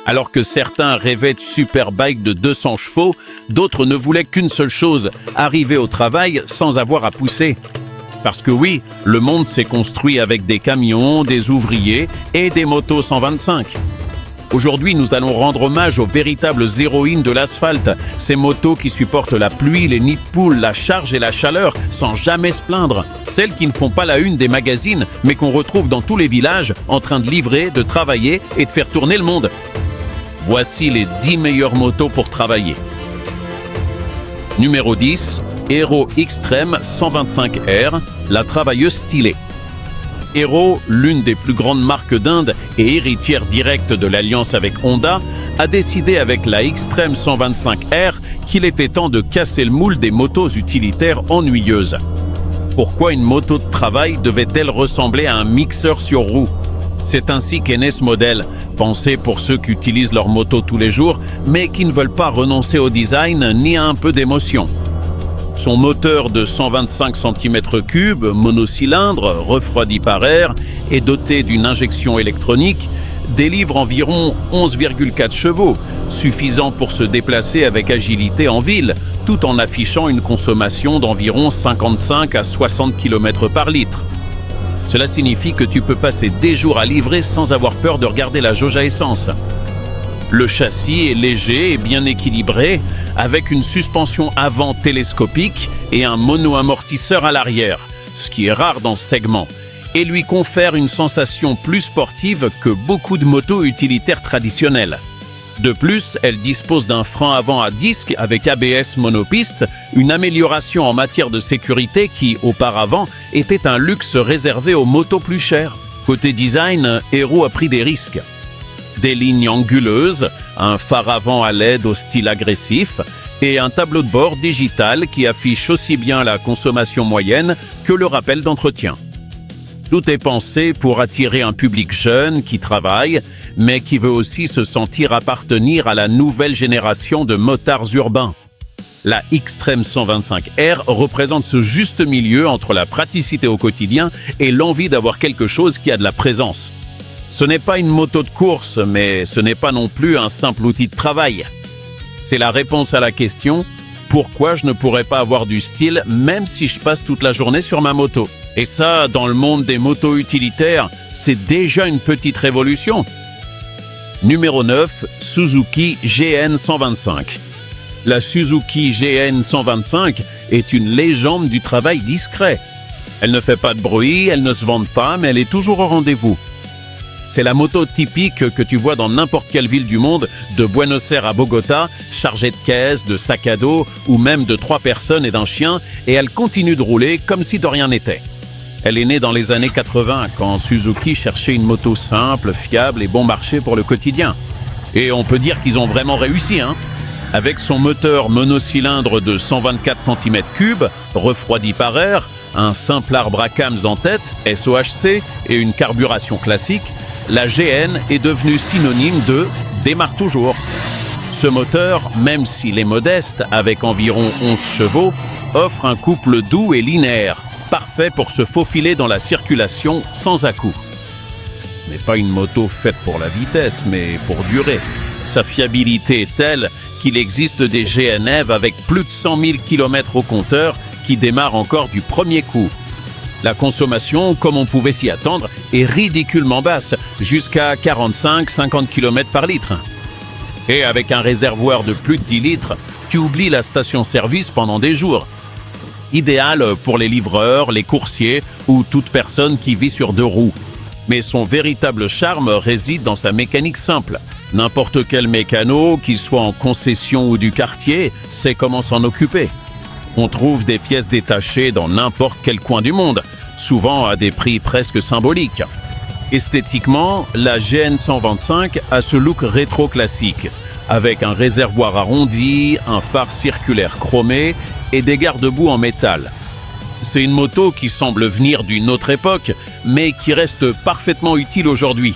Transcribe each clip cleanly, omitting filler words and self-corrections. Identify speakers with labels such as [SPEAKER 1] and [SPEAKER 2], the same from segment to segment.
[SPEAKER 1] Alors que certains rêvaient de superbikes de 200 chevaux, d'autres ne voulaient qu'une seule chose, arriver au travail sans avoir à pousser. Parce que oui, le monde s'est construit avec des camions, des ouvriers et des motos 125. Aujourd'hui, nous allons rendre hommage aux véritables héroïnes de l'asphalte, ces motos qui supportent la pluie, les nids de poules, la charge et la chaleur sans jamais se plaindre. Celles qui ne font pas la une des magazines, mais qu'on retrouve dans tous les villages en train de livrer, de travailler et de faire tourner le monde. Voici les 10 meilleures motos pour travailler. Numéro 10, Hero Xtreme 125R, la travailleuse stylée. Hero, l'une des plus grandes marques d'Inde et héritière directe de l'alliance avec Honda, a décidé avec la Xtreme 125R qu'il était temps de casser le moule des motos utilitaires ennuyeuses. Pourquoi une moto de travail devait-elle ressembler à un mixeur sur roue ? C'est ainsi qu'est né ce modèle, pensé pour ceux qui utilisent leur moto tous les jours, mais qui ne veulent pas renoncer au design ni à un peu d'émotion. Son moteur de 125 cm3, monocylindre, refroidi par air et doté d'une injection électronique, délivre environ 11,4 chevaux, suffisant pour se déplacer avec agilité en ville, tout en affichant une consommation d'environ 55 à 60 km par litre. Cela signifie que tu peux passer des jours à livrer sans avoir peur de regarder la jauge à essence. Le châssis est léger et bien équilibré, avec une suspension avant télescopique et un mono-amortisseur à l'arrière, ce qui est rare dans ce segment, et lui confère une sensation plus sportive que beaucoup de motos utilitaires traditionnelles. De plus, elle dispose d'un frein avant à disque avec ABS monopiste, une amélioration en matière de sécurité qui, auparavant, était un luxe réservé aux motos plus chères. Côté design, Hero a pris des risques. Des lignes anguleuses, un phare avant à LED au style agressif et un tableau de bord digital qui affiche aussi bien la consommation moyenne que le rappel d'entretien. Tout est pensé pour attirer un public jeune qui travaille, mais qui veut aussi se sentir appartenir à la nouvelle génération de motards urbains. La Xtreme 125R représente ce juste milieu entre la praticité au quotidien et l'envie d'avoir quelque chose qui a de la présence. Ce n'est pas une moto de course, mais ce n'est pas non plus un simple outil de travail. C'est la réponse à la question « Pourquoi je ne pourrais pas avoir du style même si je passe toute la journée sur ma moto ?» Et ça, dans le monde des motos utilitaires, c'est déjà une petite révolution. Numéro 9, Suzuki GN 125. La Suzuki GN 125 est une légende du travail discret. Elle ne fait pas de bruit, elle ne se vante pas, mais elle est toujours au rendez-vous. C'est la moto typique que tu vois dans n'importe quelle ville du monde, de Buenos Aires à Bogota, chargée de caisses, de sacs à dos ou même de 3 personnes et d'un chien, et elle continue de rouler comme si de rien n'était. Elle est née dans les années 80, quand Suzuki cherchait une moto simple, fiable et bon marché pour le quotidien. Et on peut dire qu'ils ont vraiment réussi, hein. Avec son moteur monocylindre de 124 cm3, refroidi par air, un simple arbre à cams en tête, SOHC et une carburation classique, la GN est devenue synonyme de « démarre toujours ». Ce moteur, même s'il est modeste, avec environ 11 chevaux, offre un couple doux et linéaire, parfait pour se faufiler dans la circulation sans à-coups. Ce n'est pas une moto faite pour la vitesse, mais pour durer. Sa fiabilité est telle qu'il existe des GNEV avec plus de 100 000 km au compteur qui démarrent encore du premier coup. La consommation, comme on pouvait s'y attendre, est ridiculement basse, jusqu'à 45-50 km par litre. Et avec un réservoir de plus de 10 litres, tu oublies la station-service pendant des jours. Idéal pour les livreurs, les coursiers ou toute personne qui vit sur 2 roues. Mais son véritable charme réside dans sa mécanique simple. N'importe quel mécano, qu'il soit en concession ou du quartier, sait comment s'en occuper. On trouve des pièces détachées dans n'importe quel coin du monde, souvent à des prix presque symboliques. Esthétiquement, la GN 125 a ce look rétro-classique, avec un réservoir arrondi, un phare circulaire chromé et des garde-boue en métal. C'est une moto qui semble venir d'une autre époque, mais qui reste parfaitement utile aujourd'hui.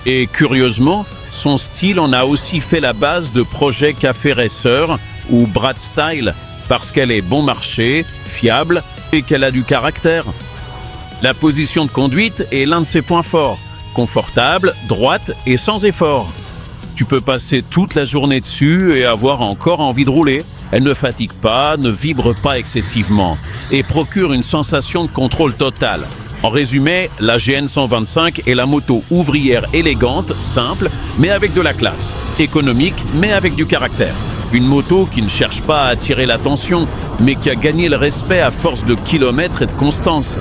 [SPEAKER 1] Et curieusement, son style en a aussi fait la base de projets Café Racer ou Brat Style, parce qu'elle est bon marché, fiable et qu'elle a du caractère. La position de conduite est l'un de ses points forts, confortable, droite et sans effort. Tu peux passer toute la journée dessus et avoir encore envie de rouler. Elle ne fatigue pas, ne vibre pas excessivement et procure une sensation de contrôle total. En résumé, la GN 125 est la moto ouvrière élégante, simple, mais avec de la classe. Économique, mais avec du caractère. Une moto qui ne cherche pas à attirer l'attention, mais qui a gagné le respect à force de kilomètres et de constance.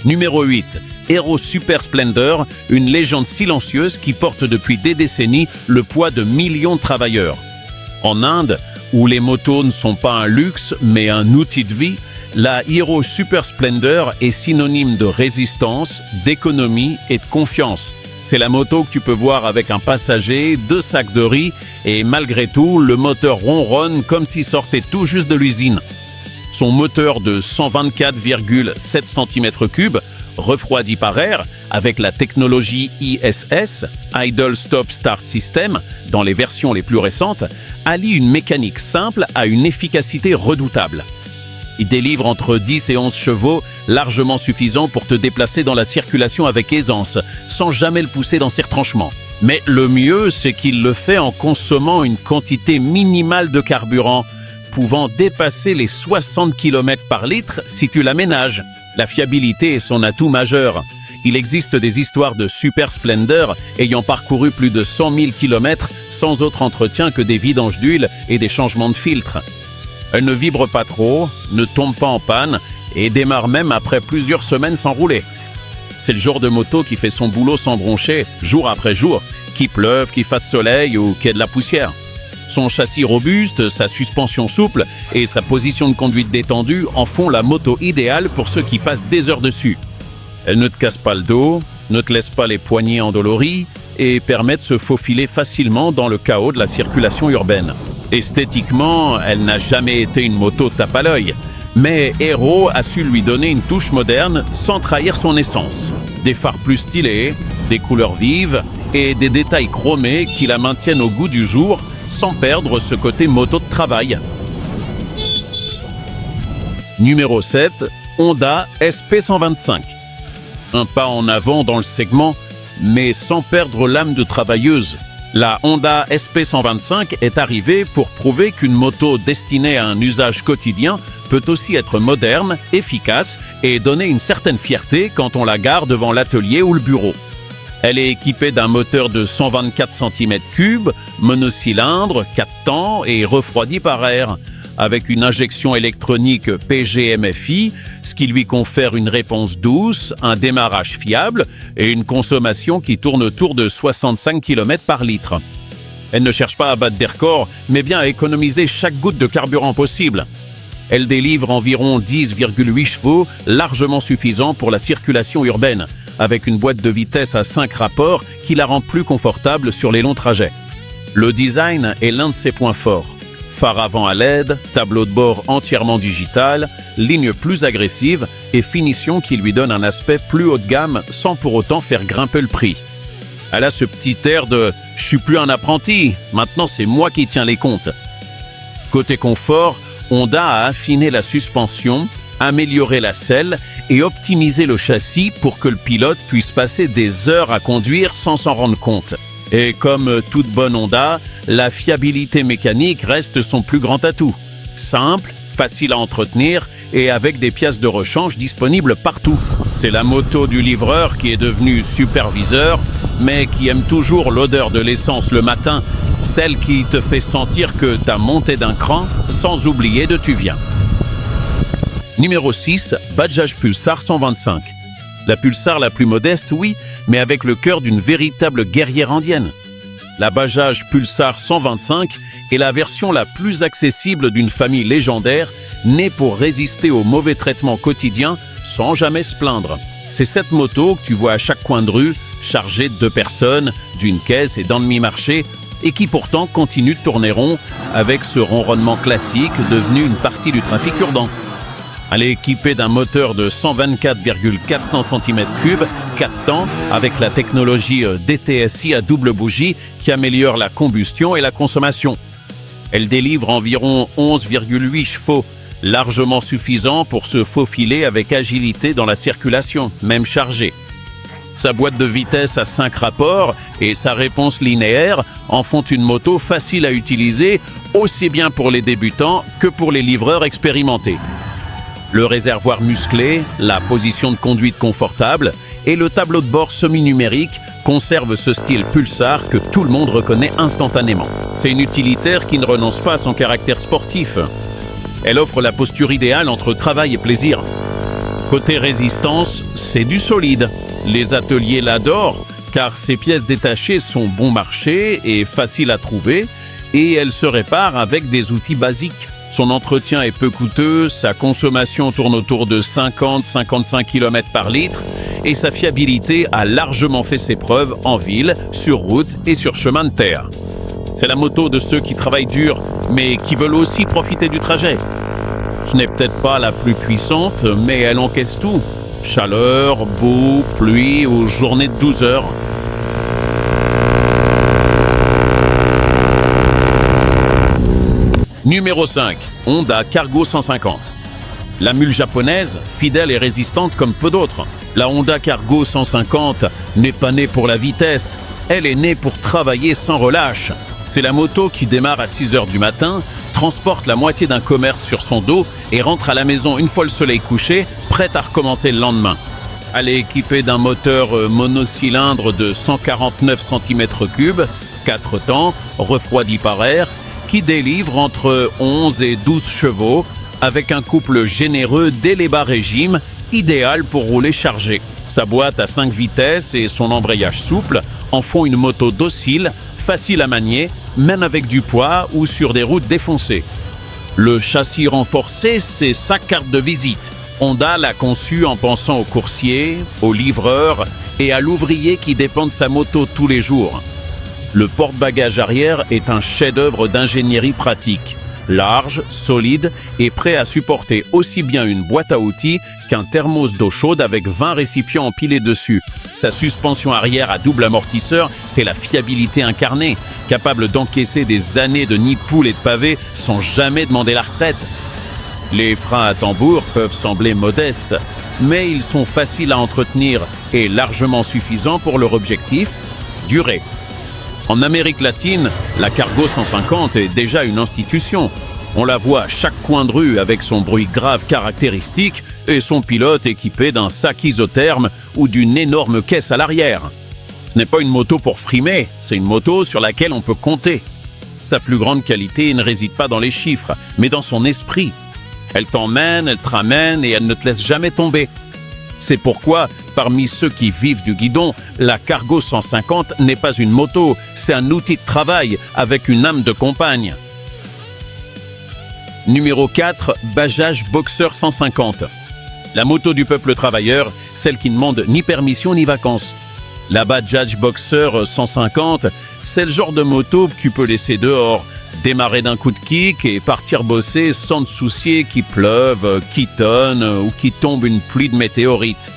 [SPEAKER 1] Numéro 8. Hero Super Splendor, une légende silencieuse qui porte depuis des décennies le poids de millions de travailleurs. En Inde, où les motos ne sont pas un luxe, mais un outil de vie, la Hero Super Splendor est synonyme de résistance, d'économie et de confiance. C'est la moto que tu peux voir avec un passager, 2 sacs de riz, et malgré tout, le moteur ronronne comme s'il sortait tout juste de l'usine. Son moteur de 124,7 cm3, refroidi par air, avec la technologie ISS, Idle Stop Start System, dans les versions les plus récentes, allie une mécanique simple à une efficacité redoutable. Il délivre entre 10 et 11 chevaux, largement suffisants pour te déplacer dans la circulation avec aisance, sans jamais le pousser dans ses retranchements. Mais le mieux, c'est qu'il le fait en consommant une quantité minimale de carburant, pouvant dépasser les 60 km par litre si tu l'aménages. La fiabilité est son atout majeur. Il existe des histoires de Super Splendor ayant parcouru plus de 100 000 km sans autre entretien que des vidanges d'huile et des changements de filtre. Elle ne vibre pas trop, ne tombe pas en panne et démarre même après plusieurs semaines sans rouler. C'est le genre de moto qui fait son boulot sans broncher, jour après jour, qu'il pleuve, qu'il fasse soleil ou qu'il y ait de la poussière. Son châssis robuste, sa suspension souple et sa position de conduite détendue en font la moto idéale pour ceux qui passent des heures dessus. Elle ne te casse pas le dos, ne te laisse pas les poignets endoloris et permet de se faufiler facilement dans le chaos de la circulation urbaine. Esthétiquement, elle n'a jamais été une moto tape à l'œil, mais Hero a su lui donner une touche moderne sans trahir son essence. Des phares plus stylés, des couleurs vives et des détails chromés qui la maintiennent au goût du jour sans perdre ce côté moto de travail. Numéro 7. Honda SP125. Un pas en avant dans le segment, mais sans perdre l'âme de travailleuse. La Honda SP125 est arrivée pour prouver qu'une moto destinée à un usage quotidien peut aussi être moderne, efficace et donner une certaine fierté quand on la gare devant l'atelier ou le bureau. Elle est équipée d'un moteur de 124 cm3, monocylindre, 4 temps et refroidi par air, avec une injection électronique PGMFI, ce qui lui confère une réponse douce, un démarrage fiable et une consommation qui tourne autour de 65 km par litre. Elle ne cherche pas à battre des records, mais bien à économiser chaque goutte de carburant possible. Elle délivre environ 10,8 chevaux, largement suffisants pour la circulation urbaine, avec une boîte de vitesse à 5 rapports qui la rend plus confortable sur les longs trajets. Le design est l'un de ses points forts. Phare avant à LED, tableau de bord entièrement digital, ligne plus agressive et finition qui lui donne un aspect plus haut de gamme sans pour autant faire grimper le prix. Elle a ce petit air de « je suis plus un apprenti, maintenant c'est moi qui tiens les comptes ». Côté confort, Honda a affiné la suspension, amélioré la selle et optimisé le châssis pour que le pilote puisse passer des heures à conduire sans s'en rendre compte. Et comme toute bonne Honda, la fiabilité mécanique reste son plus grand atout. Simple, facile à entretenir et avec des pièces de rechange disponibles partout. C'est la moto du livreur qui est devenu superviseur, mais qui aime toujours l'odeur de l'essence le matin, celle qui te fait sentir que t'as monté d'un cran, sans oublier de tu viens. Numéro 6, Bajaj Pulsar 125. La Pulsar la plus modeste, oui, mais avec le cœur d'une véritable guerrière indienne. La Bajaj Pulsar 125 est la version la plus accessible d'une famille légendaire, née pour résister aux mauvais traitements quotidiens sans jamais se plaindre. C'est cette moto que tu vois à chaque coin de rue, chargée de 2 personnes, d'une caisse et d'un demi-marché, et qui pourtant continue de tourner rond avec ce ronronnement classique devenu une partie du trafic urbain. Elle est équipée d'un moteur de 124,400 cm3, 4 temps, avec la technologie DTSI à double bougie qui améliore la combustion et la consommation. Elle délivre environ 11,8 chevaux, largement suffisant pour se faufiler avec agilité dans la circulation, même chargée. Sa boîte de vitesse à 5 rapports et sa réponse linéaire en font une moto facile à utiliser, aussi bien pour les débutants que pour les livreurs expérimentés. Le réservoir musclé, la position de conduite confortable et le tableau de bord semi-numérique conservent ce style pulsar que tout le monde reconnaît instantanément. C'est une utilitaire qui ne renonce pas à son caractère sportif. Elle offre la posture idéale entre travail et plaisir. Côté résistance, c'est du solide. Les ateliers l'adorent car ses pièces détachées sont bon marché et faciles à trouver et elle se répare avec des outils basiques. Son entretien est peu coûteux, sa consommation tourne autour de 50-55 km par litre et sa fiabilité a largement fait ses preuves en ville, sur route et sur chemin de terre. C'est la moto de ceux qui travaillent dur, mais qui veulent aussi profiter du trajet. Ce n'est peut-être pas la plus puissante, mais elle encaisse tout. Chaleur, boue, pluie ou journée de 12 heures. Numéro 5. Honda Cargo 150. La mule japonaise, fidèle et résistante comme peu d'autres. La Honda Cargo 150 n'est pas née pour la vitesse, elle est née pour travailler sans relâche. C'est la moto qui démarre à 6 heures du matin, transporte la moitié d'un commerce sur son dos et rentre à la maison une fois le soleil couché, prête à recommencer le lendemain. Elle est équipée d'un moteur monocylindre de 149 cm3, 4 temps, refroidi par air, qui délivre entre 11 et 12 chevaux, avec un couple généreux dès les bas régimes, idéal pour rouler chargé. Sa boîte à 5 vitesses et son embrayage souple en font une moto docile, facile à manier, même avec du poids ou sur des routes défoncées. Le châssis renforcé, c'est sa carte de visite. Honda l'a conçu en pensant aux coursiers, aux livreurs et à l'ouvrier qui dépend de sa moto tous les jours. Le porte-bagages arrière est un chef-d'œuvre d'ingénierie pratique. Large, solide et prêt à supporter aussi bien une boîte à outils qu'un thermos d'eau chaude avec 20 récipients empilés dessus. Sa suspension arrière à double amortisseur, c'est la fiabilité incarnée, capable d'encaisser des années de nid de poule et de pavés sans jamais demander la retraite. Les freins à tambour peuvent sembler modestes, mais ils sont faciles à entretenir et largement suffisants pour leur objectif, durer. En Amérique latine, la Cargo 150 est déjà une institution. On la voit à chaque coin de rue avec son bruit grave caractéristique et son pilote équipé d'un sac isotherme ou d'une énorme caisse à l'arrière. Ce n'est pas une moto pour frimer, c'est une moto sur laquelle on peut compter. Sa plus grande qualité ne réside pas dans les chiffres, mais dans son esprit. Elle t'emmène, elle te ramène et elle ne te laisse jamais tomber. C'est pourquoi, parmi ceux qui vivent du guidon, la Cargo 150 n'est pas une moto, c'est un outil de travail avec une âme de compagne. Numéro 4, Bajaj Boxer 150. La moto du peuple travailleur, celle qui ne demande ni permission ni vacances. La Bajaj Boxer 150, c'est le genre de moto que tu peux laisser dehors, démarrer d'un coup de kick et partir bosser sans te soucier qu'il pleuve, qu'il tonne ou qu'il tombe une pluie de météorites.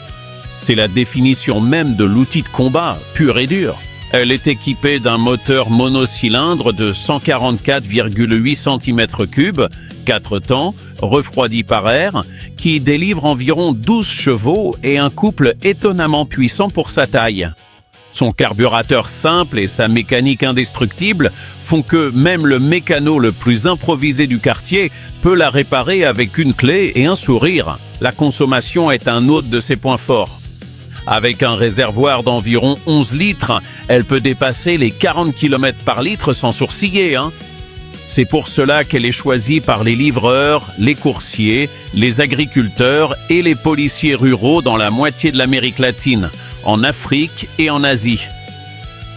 [SPEAKER 1] C'est la définition même de l'outil de combat, pur et dur. Elle est équipée d'un moteur monocylindre de 144,8 cm3, 4 temps, refroidi par air, qui délivre environ 12 chevaux et un couple étonnamment puissant pour sa taille. Son carburateur simple et sa mécanique indestructible font que même le mécano le plus improvisé du quartier peut la réparer avec une clé et un sourire. La consommation est un autre de ses points forts. Avec un réservoir d'environ 11 litres, elle peut dépasser les 40 km par litre sans sourciller, C'est pour cela qu'elle est choisie par les livreurs, les coursiers, les agriculteurs et les policiers ruraux dans la moitié de l'Amérique latine, en Afrique et en Asie.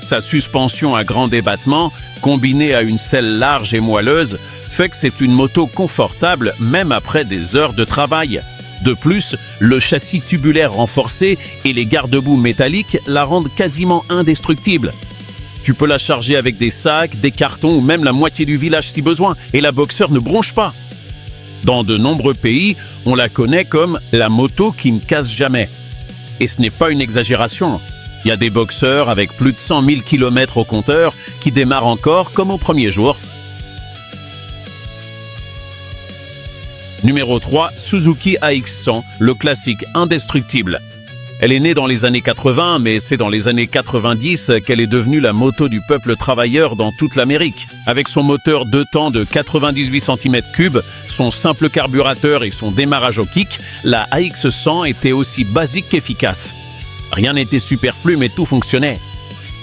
[SPEAKER 1] Sa suspension à grand débattement, combinée à une selle large et moelleuse, fait que c'est une moto confortable même après des heures de travail. De plus, le châssis tubulaire renforcé et les garde-boue métalliques la rendent quasiment indestructible. Tu peux la charger avec des sacs, des cartons ou même la moitié du village si besoin, et la Boxer ne bronche pas. Dans de nombreux pays, on la connaît comme la moto qui ne casse jamais. Et ce n'est pas une exagération. Il y a des Boxers avec plus de 100 000 km au compteur qui démarrent encore comme au premier jour. Numéro 3, Suzuki AX100, le classique indestructible. Elle est née dans les années 80, mais c'est dans les années 90 qu'elle est devenue la moto du peuple travailleur dans toute l'Amérique. Avec son moteur 2 temps de 98 cm3, son simple carburateur et son démarrage au kick, la AX100 était aussi basique qu'efficace. Rien n'était superflu, mais tout fonctionnait.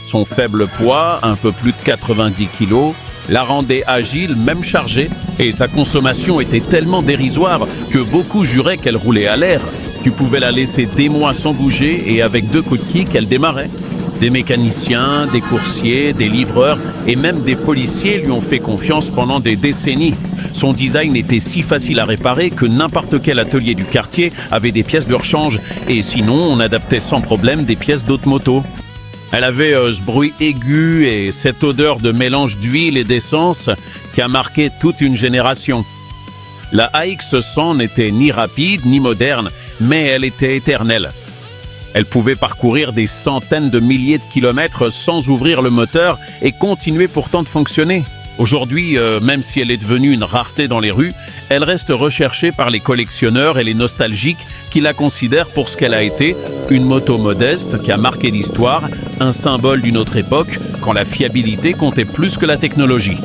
[SPEAKER 1] Son faible poids, un peu plus de 90 kg, la rendait agile, même chargée, et sa consommation était tellement dérisoire que beaucoup juraient qu'elle roulait à l'air. Tu pouvais la laisser des mois sans bouger et avec 2 coups de kick, elle démarrait. Des mécaniciens, des coursiers, des livreurs et même des policiers lui ont fait confiance pendant des décennies. Son design était si facile à réparer que n'importe quel atelier du quartier avait des pièces de rechange et sinon on adaptait sans problème des pièces d'autres motos. Elle avait ce bruit aigu et cette odeur de mélange d'huile et d'essence qui a marqué toute une génération. La AX100 n'était ni rapide ni moderne, mais elle était éternelle. Elle pouvait parcourir des centaines de milliers de kilomètres sans ouvrir le moteur et continuer pourtant de fonctionner. Aujourd'hui, même si elle est devenue une rareté dans les rues, elle reste recherchée par les collectionneurs et les nostalgiques qui la considèrent pour ce qu'elle a été, une moto modeste qui a marqué l'histoire, un symbole d'une autre époque quand la fiabilité comptait plus que la technologie.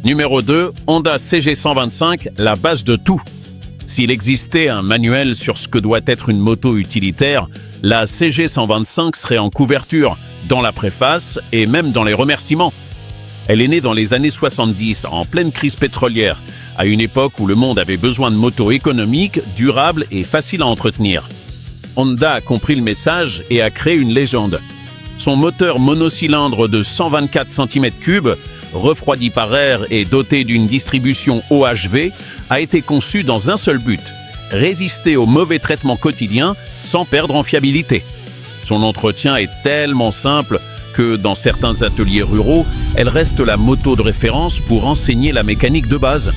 [SPEAKER 1] Numéro 2, Honda CG125, la base de tout. S'il existait un manuel sur ce que doit être une moto utilitaire, la CG125 serait en couverture, dans la préface et même dans les remerciements. Elle est née dans les années 70, en pleine crise pétrolière, à une époque où le monde avait besoin de motos économiques, durables et faciles à entretenir. Honda a compris le message et a créé une légende. Son moteur monocylindre de 124 cm3, refroidi par air et doté d'une distribution OHV, a été conçu dans un seul but, résister aux mauvais traitements quotidiens sans perdre en fiabilité. Son entretien est tellement simple que dans certains ateliers ruraux, elle reste la moto de référence pour enseigner la mécanique de base.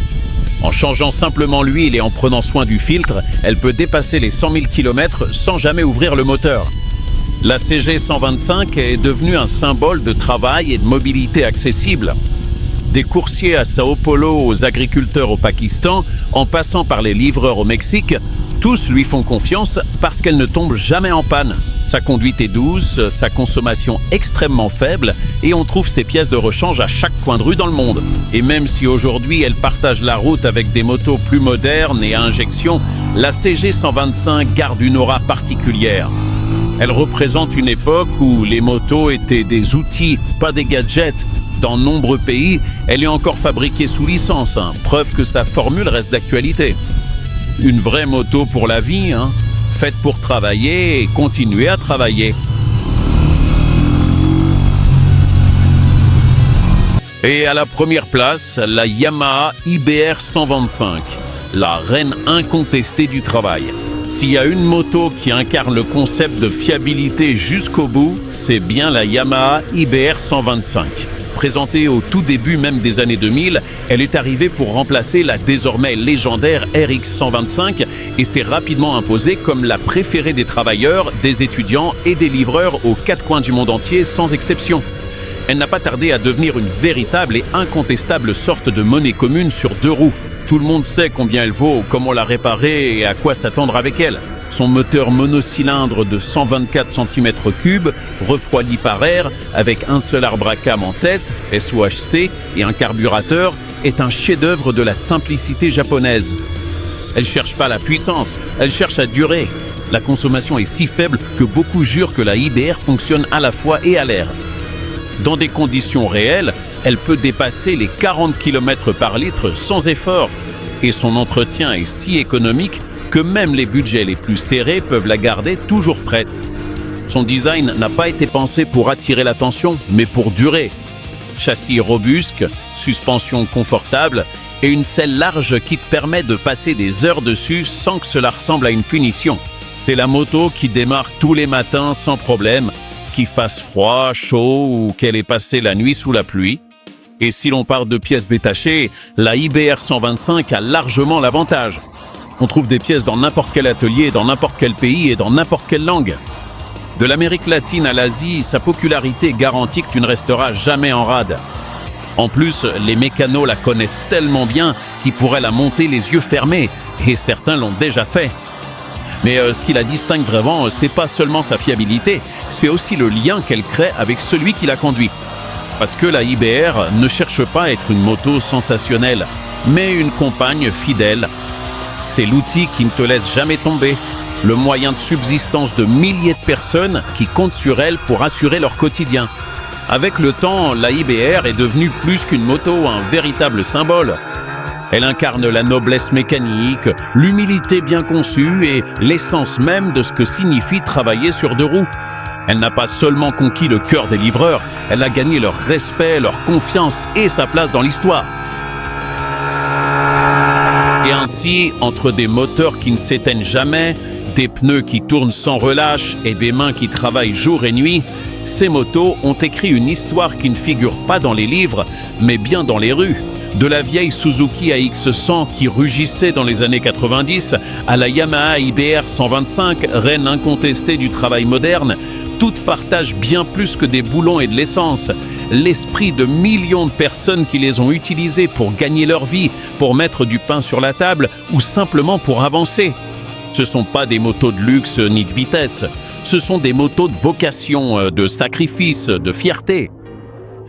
[SPEAKER 1] En changeant simplement l'huile et en prenant soin du filtre, elle peut dépasser les 100 000 km sans jamais ouvrir le moteur. La CG125 est devenue un symbole de travail et de mobilité accessible. Des coursiers à Sao Paulo aux agriculteurs au Pakistan, en passant par les livreurs au Mexique, tous lui font confiance parce qu'elle ne tombe jamais en panne. Sa conduite est douce, sa consommation extrêmement faible et on trouve ses pièces de rechange à chaque coin de rue dans le monde. Et même si aujourd'hui elle partage la route avec des motos plus modernes et à injection, la CG125 garde une aura particulière. Elle représente une époque où les motos étaient des outils, pas des gadgets. Dans nombreux pays, elle est encore fabriquée sous licence, preuve que sa formule reste d'actualité. Une vraie moto pour la vie, faite pour travailler et continuer à travailler. Et à la première place, la Yamaha IBR 125, la reine incontestée du travail. S'il y a une moto qui incarne le concept de fiabilité jusqu'au bout, c'est bien la Yamaha IBR 125. Présentée au tout début même des années 2000, elle est arrivée pour remplacer la désormais légendaire RX 125 et s'est rapidement imposée comme la préférée des travailleurs, des étudiants et des livreurs aux 4 coins du monde entier sans exception. Elle n'a pas tardé à devenir une véritable et incontestable sorte de monnaie commune sur 2 roues. Tout le monde sait combien elle vaut, comment la réparer et à quoi s'attendre avec elle. Son moteur monocylindre de 124 cm3, refroidi par air, avec un seul arbre à cam en tête, SOHC, et un carburateur, est un chef-d'œuvre de la simplicité japonaise. Elle cherche pas la puissance, elle cherche à durer. La consommation est si faible que beaucoup jurent que la IBR fonctionne à la fois et à l'air. Dans des conditions réelles, elle peut dépasser les 40 km par litre sans effort. Et son entretien est si économique que même les budgets les plus serrés peuvent la garder toujours prête. Son design n'a pas été pensé pour attirer l'attention, mais pour durer. Châssis robuste, suspension confortable et une selle large qui te permet de passer des heures dessus sans que cela ressemble à une punition. C'est la moto qui démarre tous les matins sans problème, qu'il fasse froid, chaud ou qu'elle ait passé la nuit sous la pluie. Et si l'on parle de pièces détachées, la IBR 125 a largement l'avantage. On trouve des pièces dans n'importe quel atelier, dans n'importe quel pays et dans n'importe quelle langue. De l'Amérique latine à l'Asie, sa popularité garantit que tu ne resteras jamais en rade. En plus, les mécanos la connaissent tellement bien qu'ils pourraient la monter les yeux fermés, et certains l'ont déjà fait. Mais ce qui la distingue vraiment, c'est pas seulement sa fiabilité, c'est aussi le lien qu'elle crée avec celui qui la conduit. Parce que la IBR ne cherche pas à être une moto sensationnelle, mais une compagne fidèle. C'est l'outil qui ne te laisse jamais tomber, le moyen de subsistance de milliers de personnes qui comptent sur elle pour assurer leur quotidien. Avec le temps, la IBR est devenue plus qu'une moto, un véritable symbole. Elle incarne la noblesse mécanique, l'humilité bien conçue et l'essence même de ce que signifie travailler sur deux roues. Elle n'a pas seulement conquis le cœur des livreurs, elle a gagné leur respect, leur confiance et sa place dans l'histoire. Et ainsi, entre des moteurs qui ne s'éteignent jamais, des pneus qui tournent sans relâche et des mains qui travaillent jour et nuit, ces motos ont écrit une histoire qui ne figure pas dans les livres, mais bien dans les rues. De la vieille Suzuki AX100 qui rugissait dans les années 90 à la Yamaha IBR 125, reine incontestée du travail moderne, toutes partagent bien plus que des boulons et de l'essence. L'esprit de millions de personnes qui les ont utilisées pour gagner leur vie, pour mettre du pain sur la table ou simplement pour avancer. Ce ne sont pas des motos de luxe ni de vitesse, ce sont des motos de vocation, de sacrifice, de fierté.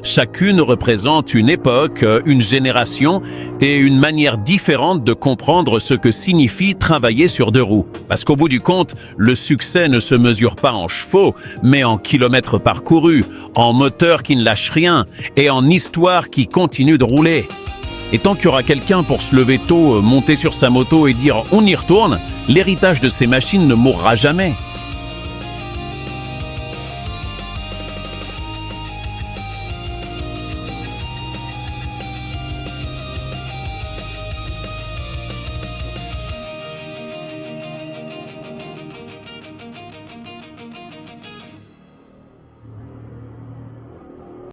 [SPEAKER 1] Chacune représente une époque, une génération et une manière différente de comprendre ce que signifie travailler sur deux roues. Parce qu'au bout du compte, le succès ne se mesure pas en chevaux, mais en kilomètres parcourus, en moteur qui ne lâche rien et en histoire qui continue de rouler. Et tant qu'il y aura quelqu'un pour se lever tôt, monter sur sa moto et dire « on y retourne », l'héritage de ces machines ne mourra jamais.